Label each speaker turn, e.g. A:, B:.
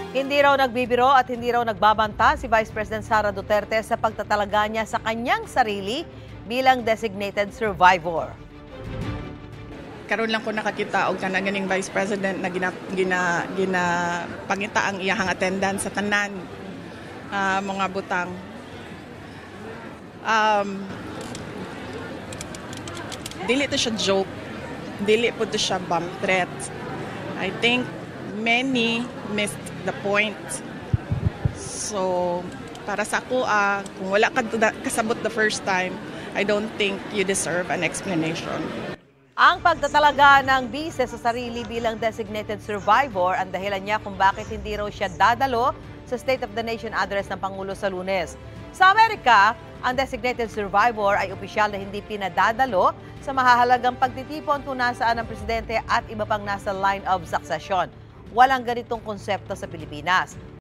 A: Hindi raw nagbibiro at hindi raw nagbabanta si Vice President Sara Duterte sa pagtatalaga niya sa kanyang sarili bilang designated survivor.
B: Karon lang ko nakakita og kanang ganing Vice President na ginapangita ang iyahang attendance sa tanan mga butang. Dili to siya joke, dili po to siya bomb threat. I think many missed the point. So, para sa ako, kung wala ka kasabot the first time, I don't think you deserve an explanation.
A: Ang pagtatalaga ng bise sa sarili bilang designated survivor ang dahilan niya kung bakit hindi raw siya dadalo sa State of the Nation address ng Pangulo sa Lunes. Sa Amerika, ang designated survivor ay opisyal na hindi pinadadalo sa mahahalagang pagtitipon kung nasaan ang presidente at iba pang nasa line of succession. Walang ganitong konsepto sa Pilipinas.